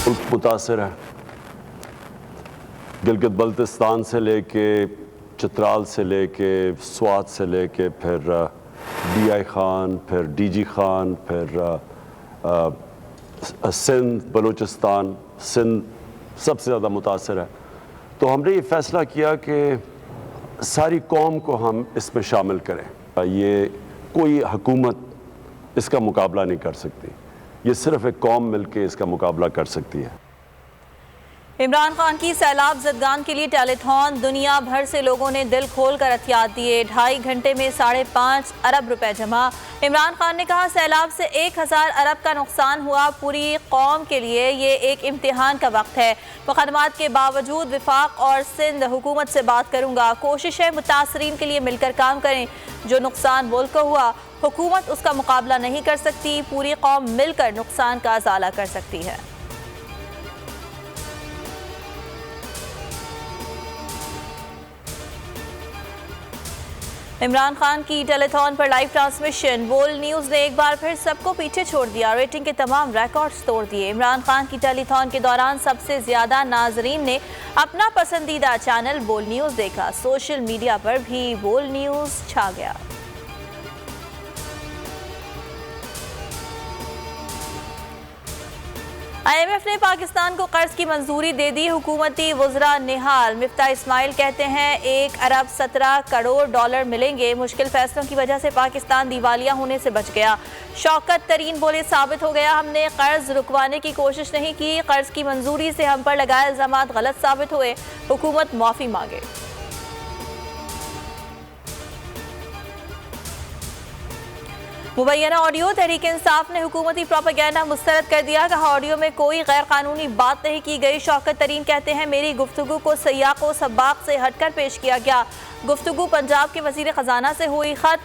मुल्क मुतासर है। गिलगित बल्तिस्तान से लेके चित्राल से लेके स्वात से लेके फिर DI खान, फिर DG खान, फिर सिंध बलूचिस्तान, सिंध सबसे ज़्यादा मुतासर है। तो हमने ये फ़ैसला किया कि सारी कौम को हम इसमें शामिल करें। ये कोई हुकूमत इसका मुकाबला नहीं कर सकती, ये सिर्फ एक कौम मिलके इसका मुकाबला कर सकती है। इमरान खान की सैलाब ज़दगान के लिए टेलीथॉन, दुनिया भर से लोगों ने दिल खोल कर हथियात दिए। 2.5 घंटे में 5.5 अरब रुपए जमा। इमरान खान ने कहा, सैलाब से 1000 अरब का नुकसान हुआ, पूरी कौम के लिए ये एक इम्तिहान का वक्त है। मुकदमात के बावजूद विफाक और सिंध हुकूमत से बात करूँगा। कोशिश है मुतासरीन के लिए मिलकर काम करें। जो नुकसान मुल्क को हुआ, हुकूमत उसका मुकाबला नहीं कर सकती, पूरी कौम मिलकर नुकसान का अजाला कर सकती है। इमरान खान की टेलीथॉन पर लाइव ट्रांसमिशन। बोल न्यूज़ ने एक बार फिर सबको पीछे छोड़ दिया, रेटिंग के तमाम रिकॉर्ड्स तोड़ दिए। इमरान खान की टेलीथॉन के दौरान सबसे ज़्यादा नाजरीन ने अपना पसंदीदा चैनल बोल न्यूज़ देखा। सोशल मीडिया पर भी बोल न्यूज़ छा गया। IMF ने पाकिस्तान को कर्ज की मंजूरी दे दी, हुकूमती वज़रा निहाल। मिफ्ता इस्माइल कहते हैं 1 अरब 17 करोड़ डॉलर मिलेंगे। मुश्किल फैसलों की वजह से पाकिस्तान दिवालिया होने से बच गया। शौकत तरीन बोले, साबित हो गया हमने कर्ज रुकवाने की कोशिश नहीं की, कर्ज की मंजूरी से हम पर लगाए इल्जामात गलत साबित हुए, हुकूमत माफ़ी मांगे। मुबैना ऑडियो, तहरीक इंसाफ ने हुकूमती प्रोपेगेंडा मुस्तरद कर दिया। कहा, ऑडियो में कोई गैर कानूनी बात नहीं की गई। शौकत तरीन कहते हैं मेरी गुफ्तगू को सयाक व सबाक से हटकर पेश किया गया। गुफ्तगू पंजाब के वजीर ख़जाना से हुई। ख़त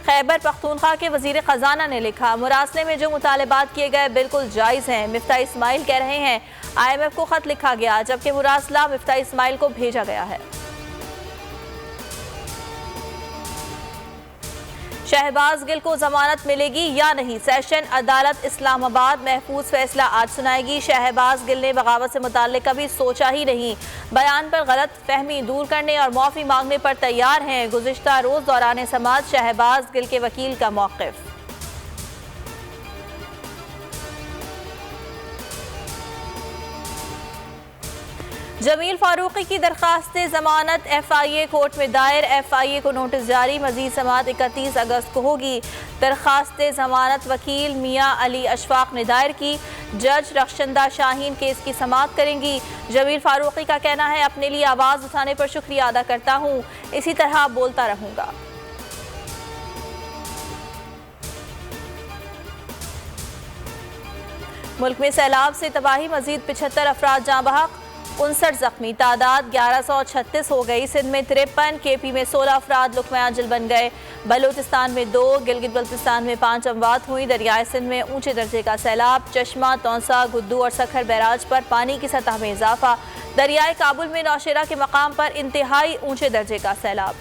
खैबर पख्तूनख्वा के वजीर ख़जाना ने लिखा, मुरासले में जो मुतालबात किए गए बिल्कुल जायज़ हैं। मिफ्ता इस्माइल कह रहे हैं IMF को ख़त लिखा गया, जबकि मुरासला मिफ्ता इस्माइल को भेजा गया है। शहबाज गिल को जमानत मिलेगी या नहीं, सेशन अदालत इस्लामाबाद महफूज फैसला आज सुनाएगी। शहबाज गिल ने बगावत से मुताल्लिक कभी सोचा ही नहीं, बयान पर गलत फहमी दूर करने और माफ़ी मांगने पर तैयार हैं। गुज़िश्ता रोज़ दौरान समाज शहबाज गिल के वकील का मौक़िफ़। जमील फारूकी की दरखास्त जमानत FIA कोर्ट में दायर, FIA को नोटिस जारी। मजीद समाअत 31 अगस्त को होगी। दरखास्त जमानत वकील मियाँ अली अशफाक ने दायर की। जज रखशंदा शाहीन केस की समाअत करेंगी। जमील फारूकी का कहना है, अपने लिए आवाज़ उठाने पर शुक्रिया अदा करता हूँ, इसी तरह बोलता रहूँगा। मुल्क में सैलाब से तबाही, मजीद 75 अफराद जाँ बहक, 59 जख्मी, तादाद 1136 हो गई। सिंध में 53, KP में 16 अफराद लुकमांजल बन गए। बलूचिस्तान में 2, गिलगित बल्तिस्तान में 5 अमवात हुई। दरियाए सिंध में ऊंचे दर्जे का सैलाब। चश्मा, तौसा, गुद्दू और सखर बैराज पर पानी की सतह में इजाफा। दरियाए काबुल में नौशेरा के मकाम पर इंतहाई ऊंचे दर्जे का सैलाब।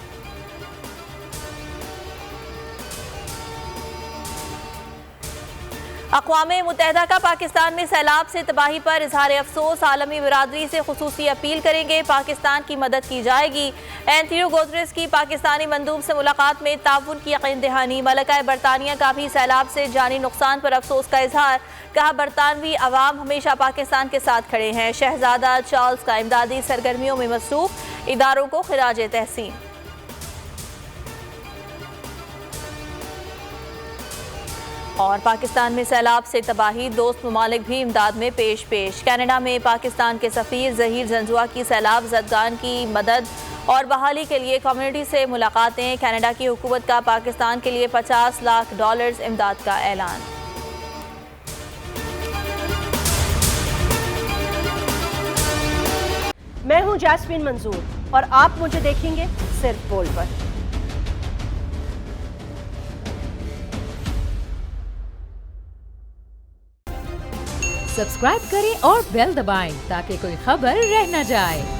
अक़वाम मुत्तहिदा का पाकिस्तान में सैलाब से तबाही पर इजहार अफसोस। आलमी बिरादरी से खुसूसी अपील करेंगे, पाकिस्तान की मदद की जाएगी। एंटोनियो गुतेरेस की पाकिस्तानी मंदूब से मुलाकात में ताउन की यकीन दहानी। मलका बरतानिया का भी सैलाब से जानी नुकसान पर अफसोस का इजहार। कहा, बरतानवी अवाम हमेशा पाकिस्तान के साथ खड़े हैं। शहजादा चार्ल्स का इमदादी सरगर्मियों में मसरूफ, इदारों को खिराज तहसीन। और पाकिस्तान में सैलाब से तबाही, दोस्त ममालिक भी इमदाद में पेश। कनाडा में पाकिस्तान के सफ़ीर ज़हीर जंजुआ की सैलाब ज़दगान की मदद और बहाली के लिए कम्युनिटी से मुलाकातें। कनाडा की हुकूमत का पाकिस्तान के लिए $50 लाख इमदाद का ऐलान। मैं हूं जैस्मिन मंजूर और आप मुझे देखेंगे सिर्फ बोल पर। सब्सक्राइब करें और बेल दबाएं ताकि कोई खबर रह न जाए।